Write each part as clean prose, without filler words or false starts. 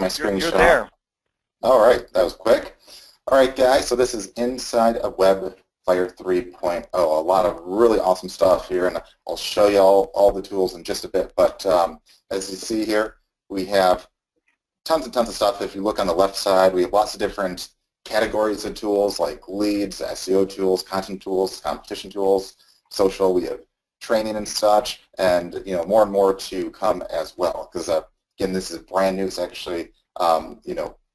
my screen, You're Shawn? there. All right, that was quick. All right, guys, so this is inside of Webfire 3.0. A lot of really awesome stuff here, and I'll show you all the tools in just a bit. But as you see here, we have tons and tons of stuff. If you look on the left side, we have lots of different categories of tools like leads, SEO tools, content tools, competition tools, social. We have training and such, and more and more to come as well. Because again, this is brand new. It's actually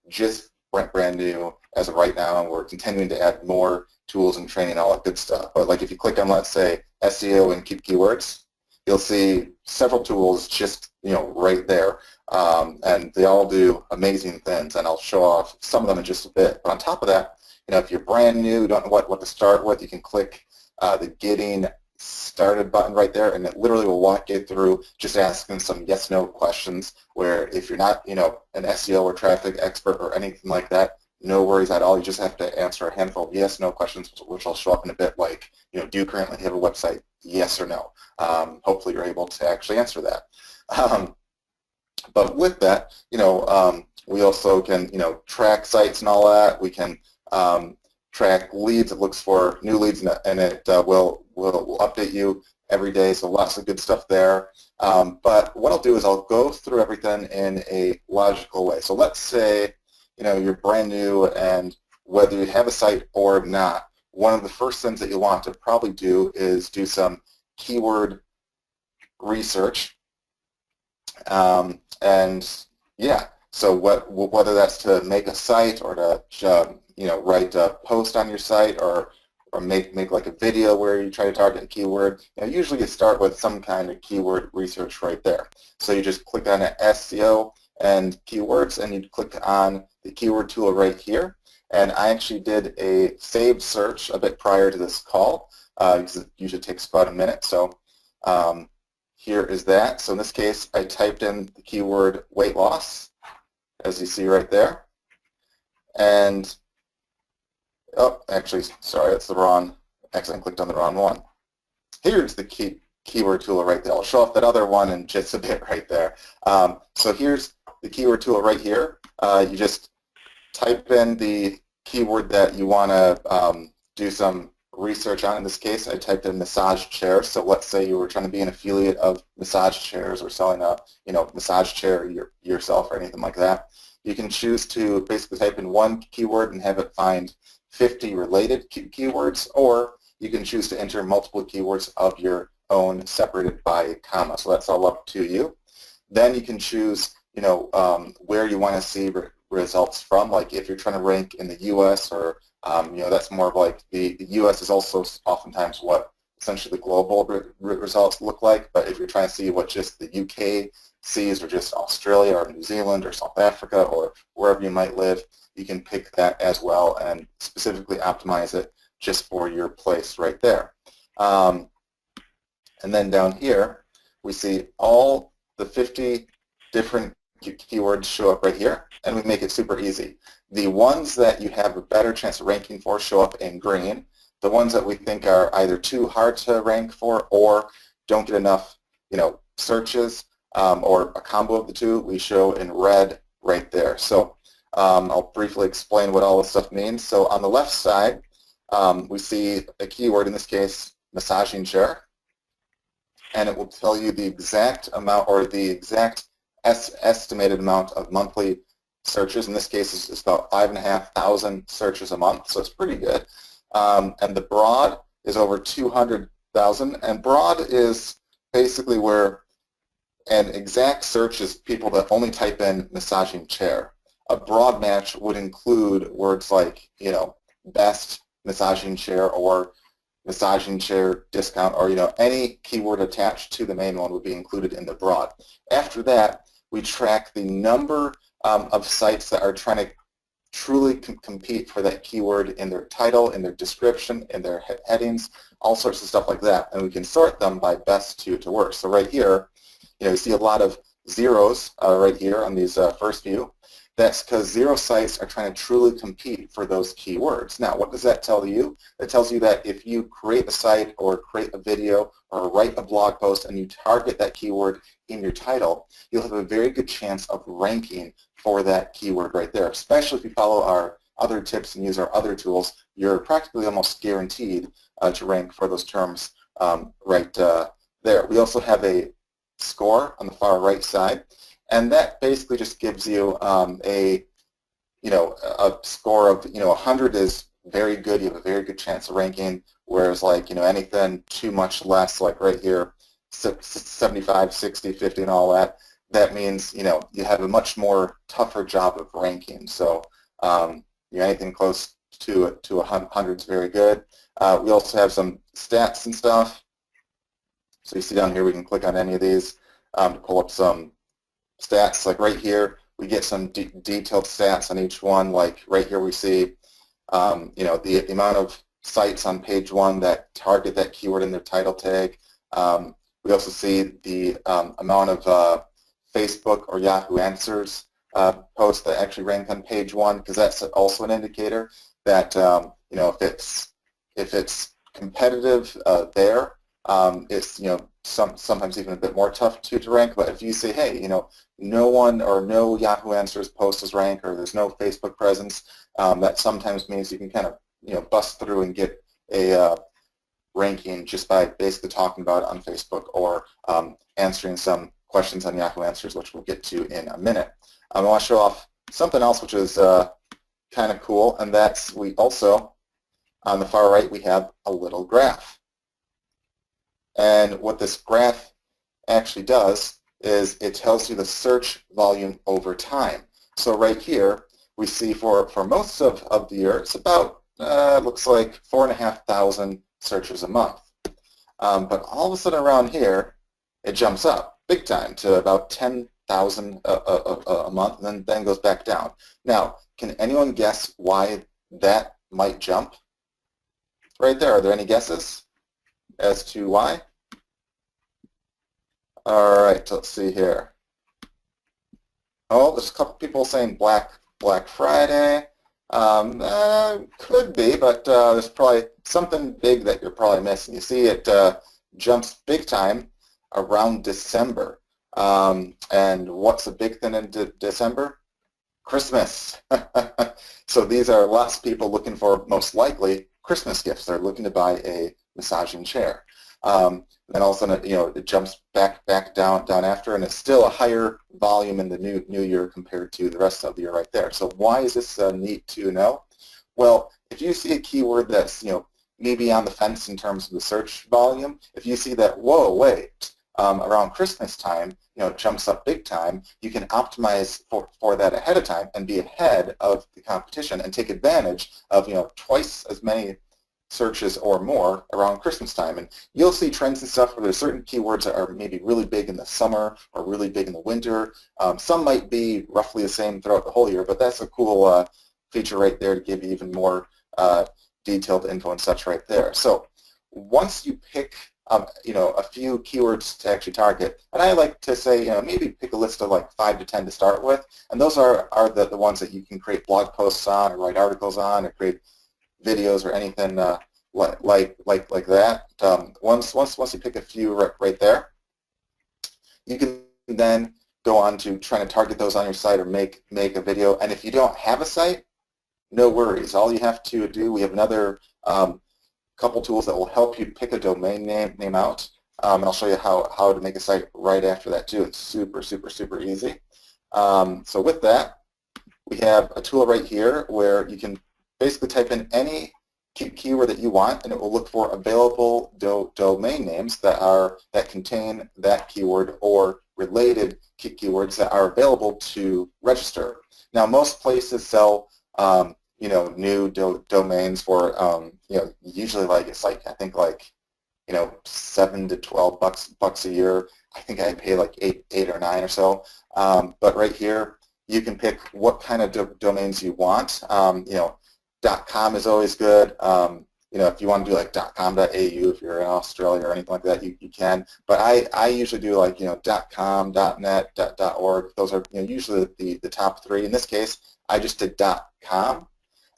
just brand new as of right now, and we're continuing to add more tools and training, all that good stuff. But like if you click on, let's say, SEO and keywords, you'll see several tools just right there, and they all do amazing things. And I'll show off some of them in just a bit. But on top of that, if you're brand new, don't know what to start with, you can click the Getting Started button right there, and it literally will walk you through just asking some yes/no questions. Where if you're not an SEO or traffic expert or anything like that, no worries at all. You just have to answer a handful of yes/no questions, which I'll show up in a bit. Like, do you currently have a website? Yes or no. Hopefully, you're able to actually answer that. But with that, we also can track sites and all that. We can track leads. It looks for new leads, and it will update you every day. So lots of good stuff there. But what I'll do is I'll go through everything in a logical way. So let's say you're brand new, and whether you have a site or not, one of the first things that you want to probably do is do some keyword research. And yeah, so whether that's to make a site or to write a post on your site, or make like a video where you try to target a keyword, usually you start with some kind of keyword research right there. So you just click on SEO and keywords, and you click on the keyword tool right here. And I actually did a saved search a bit prior to this call, because it usually takes about a minute. So here is that. So in this case, I typed in the keyword weight loss, as you see right there. And, oh, actually, sorry, that's the wrong, accidentally clicked on the wrong one. Here's the keyword tool right there. I'll show off that other one in just a bit right there. So here's the keyword tool right here. You just type in the keyword that you want to do some research on. In this case, I typed in massage chair. So let's say you were trying to be an affiliate of massage chairs, or selling a massage chair yourself or anything like that. You can choose to basically type in one keyword and have it find 50 related keywords, or you can choose to enter multiple keywords of your own separated by a comma. So that's all up to you. Then you can choose where you want to see results from. Like if you're trying to rank in the U.S. or that's more of like the U.S. is also oftentimes what essentially the global results look like. But if you're trying to see what just the UK sees, or just Australia or New Zealand or South Africa or wherever you might live, you can pick that as well and specifically optimize it just for your place right there. And then down here, we see all the 50 different keywords show up right here, and we make it super easy. The ones that you have a better chance of ranking for show up in green. The ones that we think are either too hard to rank for or don't get enough searches, or a combo of the two, we show in red right there. So I'll briefly explain what all this stuff means. So on the left side, we see a keyword, in this case, massaging chair, and it will tell you the exact amount, or the exact estimated amount of monthly searches. In this case, it's about 5,500 searches a month, so it's pretty good. And the broad is over 200,000, and broad is basically where an exact search is people that only type in massaging chair. A broad match would include words like, best massaging chair, or massaging chair discount, or any keyword attached to the main one would be included in the broad. After that, we track the number of sites that are trying to truly compete for that keyword in their title, in their description, in their headings, all sorts of stuff like that. And we can sort them by best to worst. So right here, you see a lot of zeros right here on these first few. That's because zero sites are trying to truly compete for those keywords. Now, what does that tell you? It tells you that if you create a site or create a video or write a blog post and you target that keyword in your title, you'll have a very good chance of ranking for that keyword right there. Especially if you follow our other tips and use our other tools, you're practically almost guaranteed to rank for those terms right there. We also have a score on the far right side. And that basically just gives you a score of 100 is very good. You have a very good chance of ranking. Whereas anything too much less, like right here, 75, 60, 50, and all that, that means you have a much more tougher job of ranking. So anything close to 100 is very good. We also have some stats and stuff. So you see down here, we can click on any of these to pull up some stats. Like right here, we get some detailed stats on each one. Like right here, we see the amount of sites on page 1 that target that keyword in their title tag. We also see the amount of Facebook or Yahoo Answers posts that actually rank on page 1, because that's also an indicator that if it's competitive there, it's sometimes even a bit more tough to rank. But if you say, hey, no one or no Yahoo Answers post is ranked, or there's no Facebook presence, that sometimes means you can kind of bust through and get a ranking just by basically talking about it on Facebook or answering some questions on Yahoo Answers, which we'll get to in a minute. I want to show off something else which is kind of cool, and that's we also, on the far right, we have a little graph. And what this graph actually does is it tells you the search volume over time. So right here, we see for most of the year, it's about, looks like 4,500 searches a month. But all of a sudden around here, it jumps up big time to about 10,000 a month, and then goes back down. Now, can anyone guess why that might jump? Right there, are there any guesses as to why? All right, let's see here. Oh, there's a couple people saying Black Friday. Could be, but there's probably something big that you're probably missing. You see it jumps big time around December. And what's a big thing in December? Christmas. So these are lots of people looking for, most likely, Christmas gifts. They're looking to buy a massaging chair. Then all of a sudden, it jumps back down after, and it's still a higher volume in the new year compared to the rest of the year right there. So why is this neat to know? Well, if you see a keyword that's maybe on the fence in terms of the search volume, if you see that, whoa, wait, around Christmas time, it jumps up big time, you can optimize for that ahead of time and be ahead of the competition and take advantage of twice as many searches or more around Christmas time. And you'll see trends and stuff where there's certain keywords that are maybe really big in the summer or really big in the winter. Some might be roughly the same throughout the whole year, but that's a cool feature right there to give you even more detailed info and such right there. So once you pick a few keywords to actually target, and I like to say maybe pick a list of like 5 to 10 to start with, and those are the ones that you can create blog posts on or write articles on or create videos or anything like that. Once you pick a few right there, you can then go on to trying to target those on your site or make a video. And if you don't have a site, no worries. All you have to do, we have another couple tools that will help you pick a domain name out. And I'll show you how to make a site right after that too. It's super easy. So with that, we have a tool right here where you can basically type in any keyword that you want, and it will look for available domain names that contain that keyword or related keywords that are available to register. Now, most places sell new domains for usually I think $7 to $12 a year. I think I pay like eight or 9 or so. But right here, you can pick what kind of domains you want. .com is always good. if you want to do like .com.au, if you're in Australia or anything like that, you can. But I usually do like, .com, .net, .org. Those are, usually the top three. In this case, I just did .com,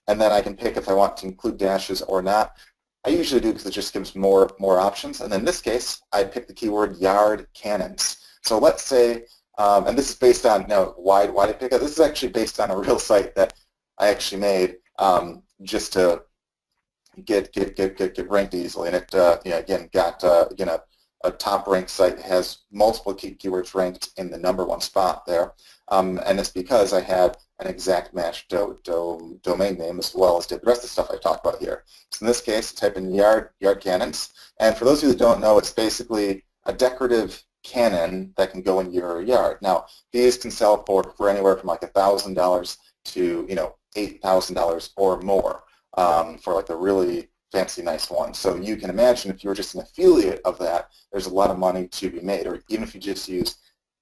and then I can pick if I want to include dashes or not. I usually do because it just gives more options. And in this case, I picked the keyword yard cannons. So let's say, and this is based on, why did I pick it? This is actually based on a real site that I actually made just to get ranked easily. And it, again, got a top ranked site. It has multiple keywords ranked in the #1 spot there. And it's because I had an exact match domain name as well as did the rest of the stuff I talked about here. So in this case, type in yard cannons. And for those of you that don't know, it's basically a decorative cannon that can go in your yard. Now, these can sell for anywhere from like $1,000 to $8,000 or more for like a really fancy, nice one. So you can imagine if you're just an affiliate of that, there's a lot of money to be made. Or even if you just use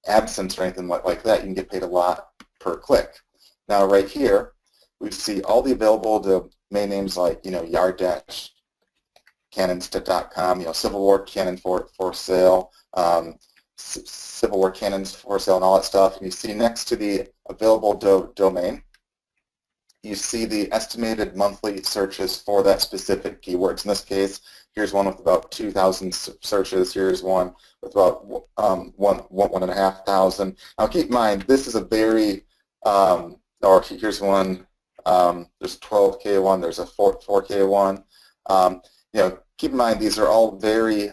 AdSense or anything like that, you can get paid a lot per click. Now right here, we see all the available domain names like, yard-cannons.com, Civil War cannon for sale, Civil War cannons for sale and all that stuff. And you see next to the available domain, you see the estimated monthly searches for that specific keywords. In this case, here's one with about 2,000 searches. Here's one with about 1,500. Now keep in mind, this is a very, or here's one, there's a 12K one, there's a 4K one. Keep in mind, these are all very,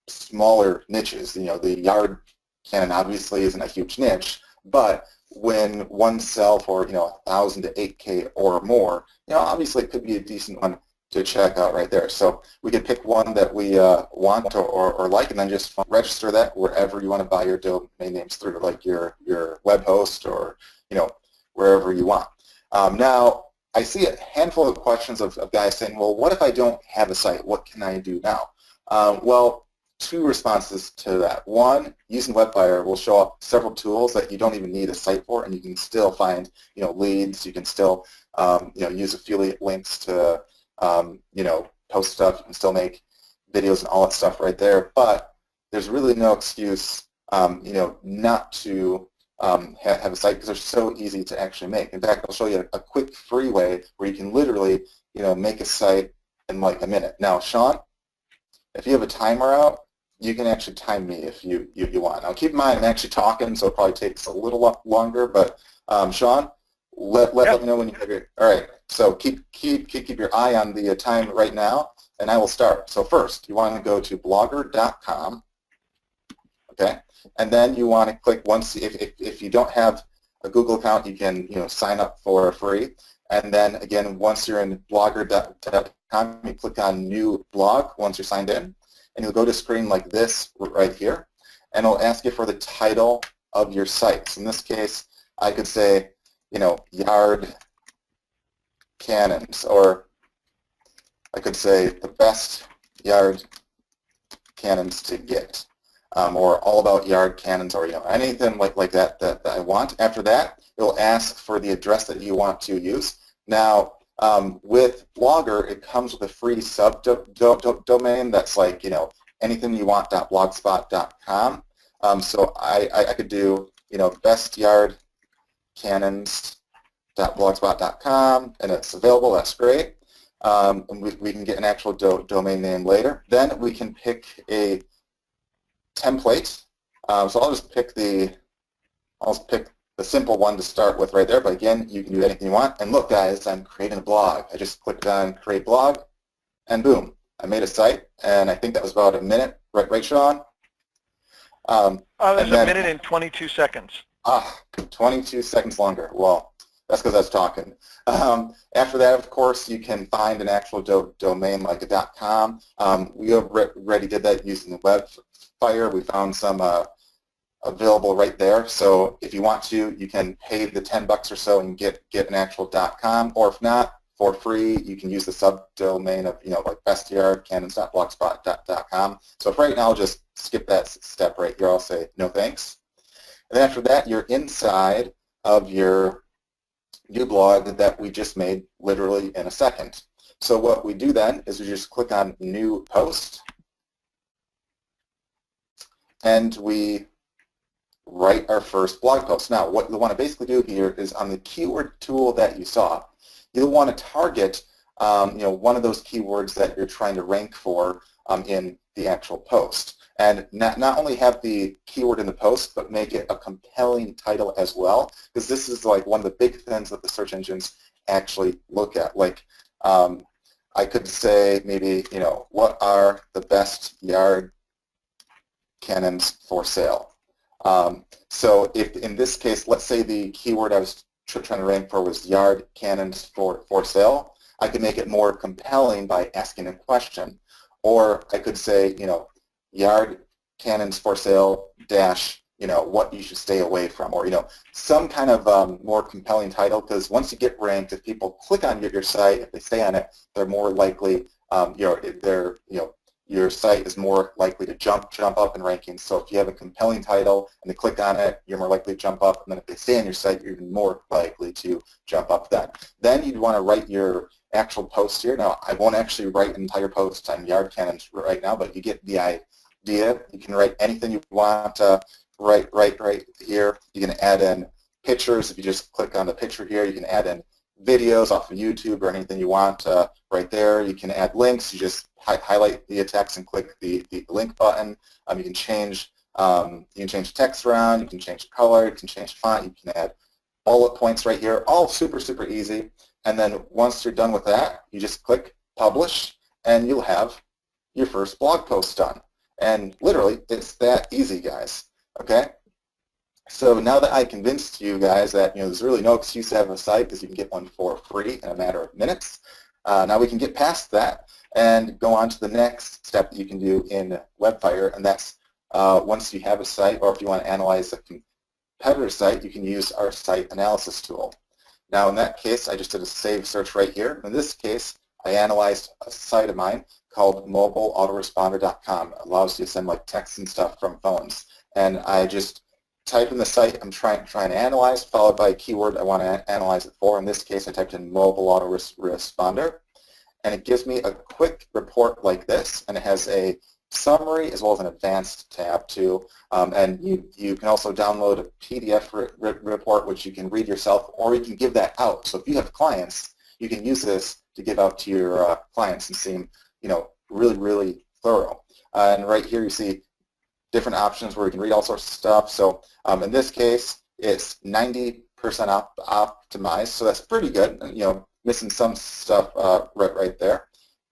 smaller niches. The yard cannon obviously isn't a huge niche, but when one sell for 1,000 to 8K or more, obviously it could be a decent one to check out right there. So we could pick one that we want or like, and then just register that wherever you want to buy your domain names through, like your web host or wherever you want. Now I see a handful of questions of guys saying, well, what if I don't have a site? What can I do now? Well, two responses to that. One, using Webfire will show up several tools that you don't even need a site for, and you can still find leads. You can still use affiliate links to post stuff. You can still make videos and all that stuff right there. But there's really no excuse not to have a site, because they're so easy to actually make. In fact, I'll show you a quick free way where you can literally make a site in like a minute. Now, Shawn, if you have a timer out, you can actually time me if you want. Now keep in mind, I'm actually talking, so it probably takes a little longer, but Shawn, let me know when you have your, all right, so keep your eye on the time right now, and I will start. So first, you want to go to blogger.com, okay, and then you want to click once, if you don't have a Google account, you can sign up for free, and then again, once you're in blogger.com, you click on new blog once you're signed in, and you'll go to a screen like this right here, and it'll ask you for the title of your site. So in this case, I could say, yard cannons, or I could say the best yard cannons to get, or all about yard cannons, or anything like that I want. After that, it'll ask for the address that you want to use. Now, with Blogger, it comes with a free subdomain that's like, anything you want.blogspot.com. So I could do, bestyardcannons.blogspot.com, and it's available. That's great. And we can get an actual domain name later. Then we can pick a template. So I'll just pick the simple one to start with right there, but again, you can do anything you want. And look, guys, I'm creating a blog. I just clicked on Create Blog, and boom, I made a site, and I think that was about a minute, right, Shawn? There's a minute and 22 seconds. 22 seconds longer. Well, that's because I was talking. After that, of course, you can find an actual domain like a .com. We already did that using the Webfire. We found some available right there. So if you want to, you can pay the $10 or so and get an actual .com, or if not, for free, you can use the subdomain of like bestyardcannons.blogspot.com. So for right now, I'll just skip that step right here. I'll say no thanks. And then after that, you're inside of your new blog that we just made literally in a second. So what we do then is we just click on New Post, and we write our first blog post. Now, what you'll want to basically do here is on the keyword tool that you saw, you'll want to target one of those keywords that you're trying to rank for in the actual post. And not only have the keyword in the post, but make it a compelling title as well, because this is like one of the big things that the search engines actually look at. Like, I could say maybe, what are the best yard cannons for sale? So if in this case, let's say the keyword I was trying to rank for was yard cannons for sale, I could make it more compelling by asking a question. Or I could say, yard cannons for sale dash, what you should stay away from, or, some kind of more compelling title, because once you get ranked, if people click on your site, if they stay on it, they're more likely, your site is more likely to jump up in rankings. So if you have a compelling title and they click on it, you're more likely to jump up, and then if they stay on your site, you're even more likely to jump up then you'd want to write your actual post here. Now, I won't actually write an entire post on yard cannons right now, but you get the idea. You can write anything you want right here. You can add in pictures. If you just click on the picture here, you can add in videos off of YouTube or anything you want right there. You can add links. You just highlight the text and click the link button. You can change the text around. You can change the color. You can change the font. You can add bullet points right here. All super easy. And then once you're done with that, you just click publish, and you'll have your first blog post done. And literally, it's that easy, guys. Okay? So now that I convinced you guys that there's really no excuse to have a site, because you can get one for free in a matter of minutes, now we can get past that and go on to the next step that you can do in Webfire, and that's once you have a site, or if you want to analyze a competitor site, you can use our site analysis tool. Now in that case, I just did a save search right here. In this case, I analyzed a site of mine called mobileautoresponder.com. It allows you to send like texts and stuff from phones. And I just type in the site I'm trying to analyze, followed by a keyword I want to analyze it for. In this case, I typed in mobile autoresponder, and it gives me a quick report like this, and it has a summary as well as an advanced tab too. And you can also download a PDF report, which you can read yourself, or you can give that out. So if you have clients, you can use this to give out to your clients and seem, really thorough. And right here you see different options where you can read all sorts of stuff. So in this case, it's 90% optimized, so that's pretty good. Missing some stuff right there.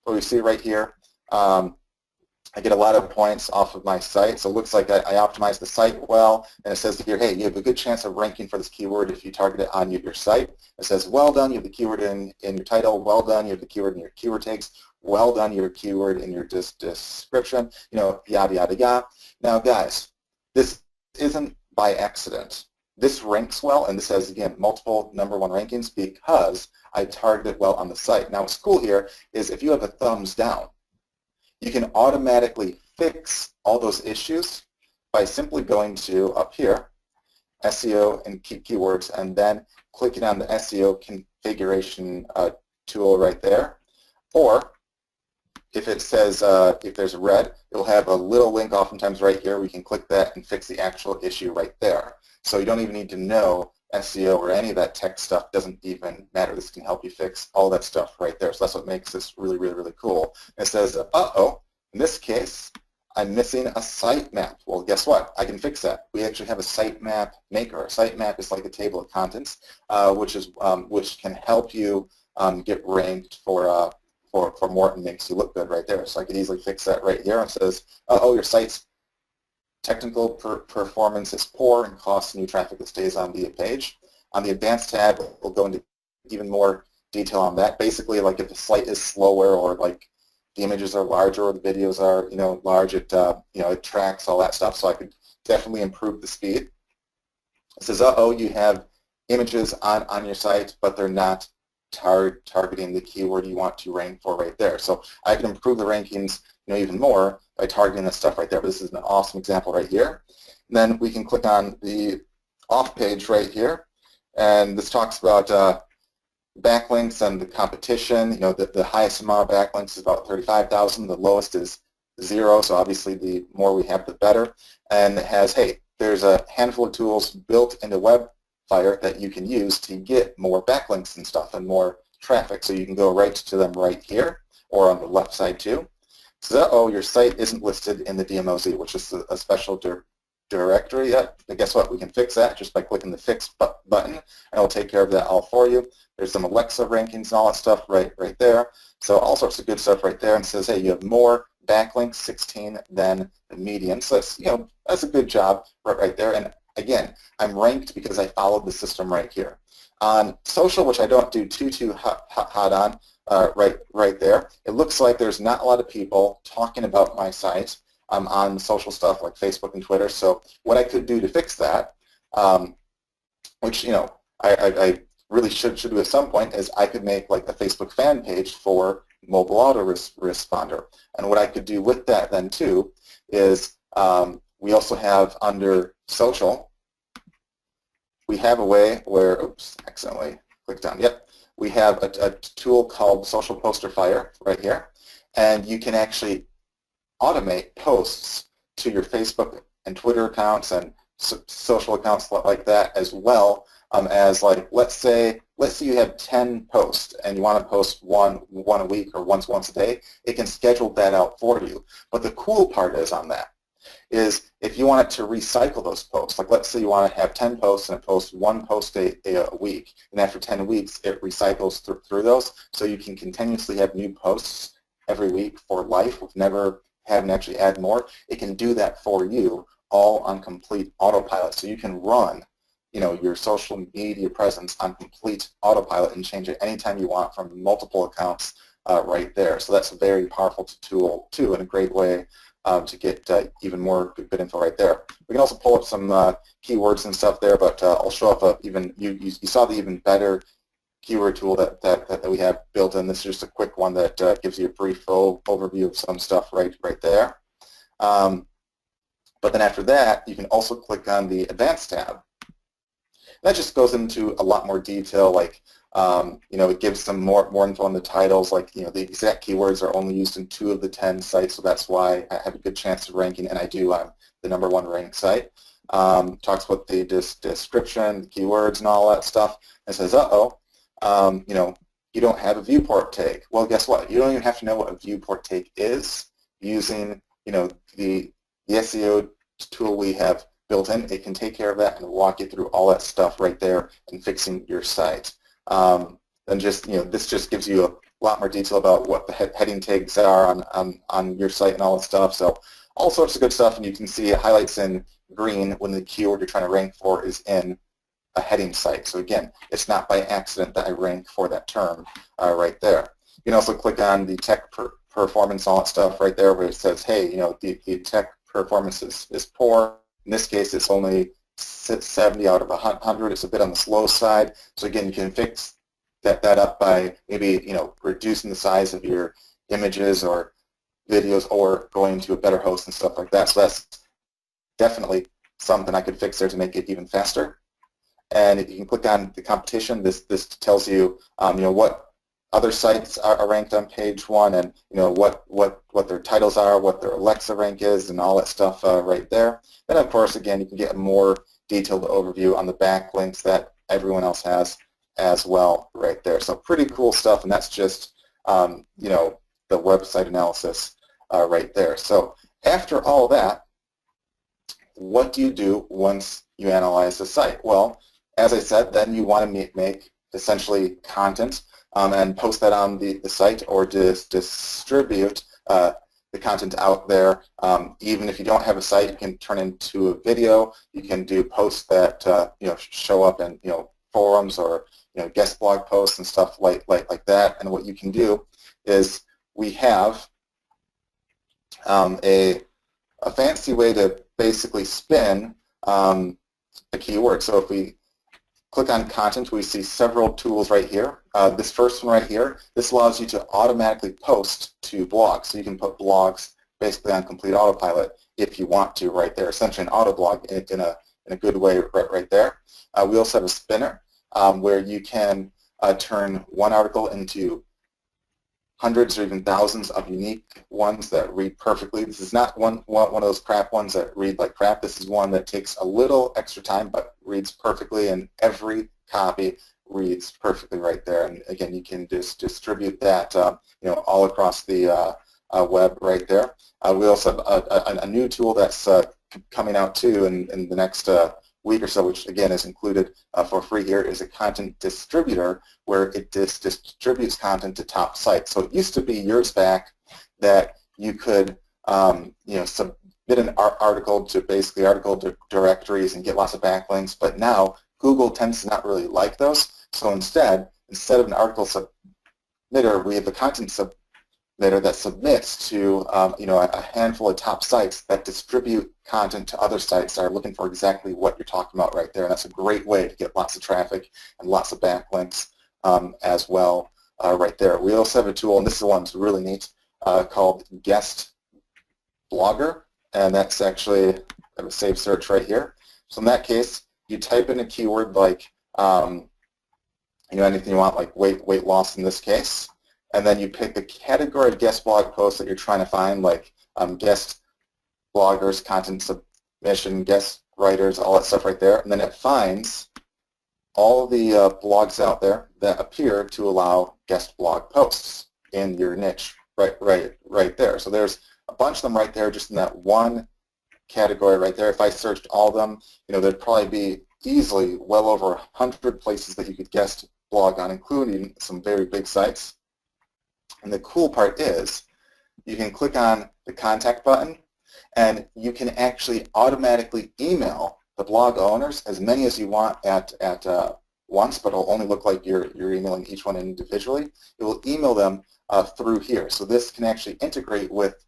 But we see right here, I get a lot of points off of my site, so it looks like I optimized the site well, and it says here, hey, you have a good chance of ranking for this keyword if you target it on your site. It says, well done, you have the keyword in your title, well done, you have the keyword in your keyword tags, well done, your keyword in your description, yada, yada, yada. Now, guys, this isn't by accident. This ranks well, and this has, again, multiple #1 rankings because I targeted well on the site. Now, what's cool here is if you have a thumbs down, you can automatically fix all those issues by simply going to up here, SEO and keywords, and then clicking on the SEO configuration tool right there. Or if it says, if there's red, it'll have a little link oftentimes right here. We can click that and fix the actual issue right there. So you don't even need to know SEO or any of that tech stuff. Doesn't even matter. This can help you fix all that stuff right there. So that's what makes this really cool. It says, uh-oh, in this case, I'm missing a sitemap. Well, guess what? I can fix that. We actually have a sitemap maker. A sitemap is like a table of contents, which can help you get ranked for more and makes you look good right there. So I could easily fix that right here. It says, oh, your site's technical performance is poor and costs new traffic that stays on the page. On the advanced tab, we'll go into even more detail on that. Basically, like if the site is slower or like the images are larger or the videos are large, it it tracks all that stuff. So I could definitely improve the speed. It says, uh-oh, you have images on your site, but they're not targeting the keyword you want to rank for right there. So I can improve the rankings even more by targeting this stuff right there. But this is an awesome example right here. And then we can click on the off page right here, and this talks about backlinks and the competition. The highest amount of backlinks is about 35,000. The lowest is 0, so obviously the more we have, the better. And it has, hey, there's a handful of tools built into Webfire that you can use to get more backlinks and stuff and more traffic. So you can go right to them right here or on the left side too. So, oh, your site isn't listed in the DMOZ, which is a special directory yet. But guess what? We can fix that just by clicking the Fix button, and it'll take care of that all for you. There's some Alexa rankings and all that stuff right there. So all sorts of good stuff right there, and it says, hey, you have more backlinks, 16, than the median. So that's, that's a good job right there. And again, I'm ranked because I followed the system right here. On social, which I don't do too hot on, right there, it looks like there's not a lot of people talking about my site on social stuff like Facebook and Twitter. So what I could do to fix that, which I really should do at some point, is I could make like a Facebook fan page for mobile autoresponder. And what I could do with that then too is we also have under social, we have a way where, oops, accidentally clicked on, yep. We have a tool called Social Poster Fire right here, and you can actually automate posts to your Facebook and Twitter accounts and social accounts like that, as well as, like, let's say you have 10 posts and you want to post one a week or once a day. It can schedule that out for you. But the cool part is on that is if you want it to recycle those posts, like let's say you want to have 10 posts and it posts one post a week, and after 10 weeks it recycles through those, so you can continuously have new posts every week for life with never having to actually add more. It can do that for you all on complete autopilot, so you can run your social media presence on complete autopilot and change it anytime you want from multiple accounts right there. So that's a very powerful tool too, and a great way to get even more good info right there. We can also pull up some keywords and stuff there, but I'll show up you saw the even better keyword tool that we have built in. This is just a quick one that gives you a brief overview of some stuff right there. But then after that, you can also click on the Advanced tab. That just goes into a lot more detail, like it gives some more info on the titles, like the exact keywords are only used in 2 of the 10 sites, so that's why I have a good chance of ranking, and I do. I'm the #1 ranked site. Talks about the description, the keywords, and all that stuff, and says, you don't have a viewport tag. Well, guess what? You don't even have to know what a viewport tag is. Using the SEO tool we have built in, it can take care of that and walk you through all that stuff right there and fixing your site. And just this just gives you a lot more detail about what the heading tags are on your site and all that stuff. So all sorts of good stuff, and you can see it highlights in green when the keyword you're trying to rank for is in a heading site. So again, it's not by accident that I rank for that term right there. You can also click on the tech performance, all that stuff right there, where it says, hey, the tech performance is poor. In this case, it's only 70 out of 100. It's a bit on the slow side. So again, you can fix that up by maybe reducing the size of your images or videos, or going to a better host and stuff like that. So that's definitely something I could fix there to make it even faster. And you can click on the competition. This tells you what other sites are ranked on page 1, and what their titles are, what their Alexa rank is, and all that stuff right there. Then of course, again, you can get a more detailed overview on the backlinks that everyone else has as well right there. So pretty cool stuff, and that's just the website analysis right there. So after all that, what do you do once you analyze the site? Well, as I said, then you want to make essentially content and post that on the site, or distribute the content out there. Even if you don't have a site, you can turn into a video. You can do posts that show up in forums or guest blog posts and stuff like that. And what you can do is we have a fancy way to basically spin a keyword. So if we click on content, we see several tools right here. This first one right here, this allows you to automatically post to blogs. So you can put blogs basically on complete autopilot if you want to right there. Essentially an auto blog in a good way right there. We also have a spinner where you can turn one article into hundreds or even thousands of unique ones that read perfectly. This is not one of those crap ones that read like crap. This is one that takes a little extra time but reads perfectly, and every copy reads perfectly right there. And again, you can just distribute that all across the web right there. We also have a new tool that's coming out too in the next week or so, which again is included for free here, is a content distributor where it distributes content to top sites. So it used to be years back that you could submit an article to basically article directories and get lots of backlinks, but now Google tends to not really like those. So instead of an article submitter, we have a content submitter that submits to a handful of top sites that distribute content to other sites that are looking for exactly what you're talking about right there. And that's a great way to get lots of traffic and lots of backlinks as well right there. We also have a tool, and this is one that's really neat, called Guest Blogger, and that's actually, I have a saved search right here. So in that case, you type in a keyword like anything you want, like weight loss in this case, and then you pick the category of guest blog posts that you're trying to find, like guest bloggers, content submission, guest writers, all that stuff right there, and then it finds all the blogs out there that appear to allow guest blog posts in your niche right there. So there's a bunch of them right there just in that one category right there. If I searched all of them, there'd probably be easily well over 100 places that you could guest blog on, including some very big sites. And the cool part is you can click on the contact button and you can actually automatically email the blog owners as many as you want at once, but it'll only look like you're emailing each one individually. It will email them through here. So this can actually integrate with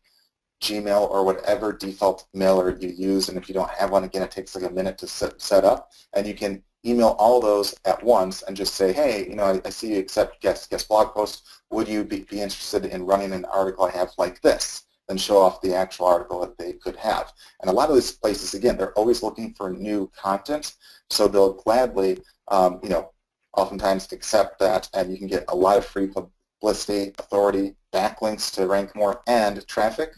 Gmail or whatever default mailer you use, and if you don't have one, again, it takes like a minute to set up, and you can email all those at once and just say, hey, I see you accept guest blog posts. Would you be interested in running an article I have like this? Then show off the actual article that they could have. And a lot of these places, again, they're always looking for new content, so they'll gladly, oftentimes accept that, and you can get a lot of free publicity, authority, backlinks to rank more, and traffic.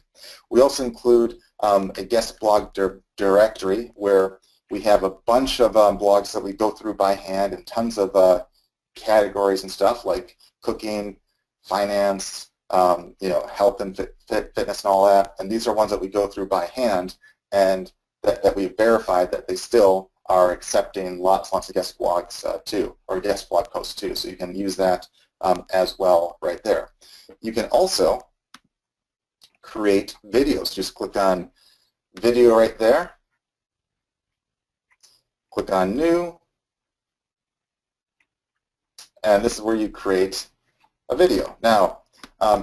We also include a guest blog directory where we have a bunch of blogs that we go through by hand and tons of categories and stuff like cooking, finance, health and fitness and all that. And these are ones that we go through by hand and that we've verified that they still are accepting lots of guest blogs too, or guest blog posts too. So you can use that as well right there. You can also create videos. Just click on video right there. Click on new. And this is where you create a video. Now,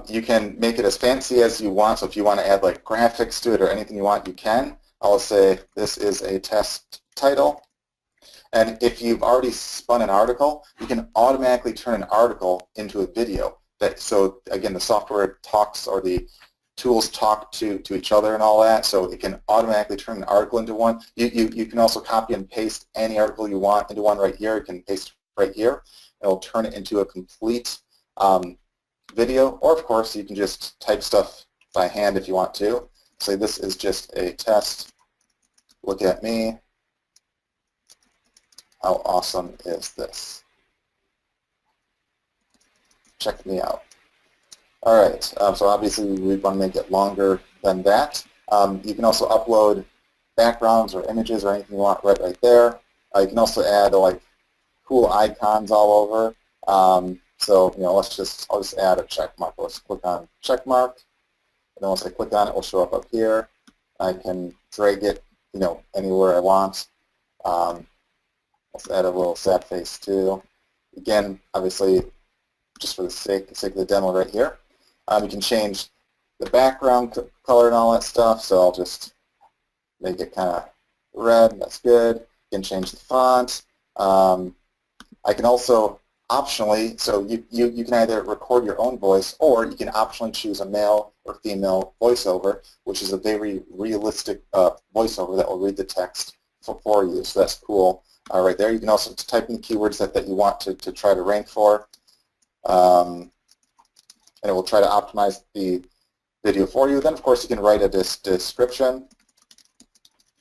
you can make it as fancy as you want. So if you want to add like graphics to it or anything you want, you can. I'll say this is a test title. And if you've already spun an article, you can automatically turn an article into a video. So again, the software talks, or the tools talk to each other and all that, so it can automatically turn an article into one. You can also copy and paste any article you want into one right here. You can paste right here. It'll turn it into a complete video, or of course you can just type stuff by hand if you want to. Say this is just a test. Look at me. How awesome is this? Check me out. All right, so obviously we want to make it longer than that. You can also upload backgrounds or images or anything you want right there. You can also add like cool icons all over. So I'll just add a check mark. Let's click on check mark, and then once I click on it, it will show up here. I can drag it anywhere I want. Let's add a little sad face too. Again, obviously, just for the sake of the demo right here. You can change the background color and all that stuff, so I'll just make it kind of red. That's good. You can change the font. I can also optionally, so you can either record your own voice, or you can optionally choose a male or female voiceover, which is a very realistic voiceover that will read the text for you, so that's cool right there. You can also type in the keywords that you want to try to rank for, and it will try to optimize the video for you. Then, of course, you can write a description.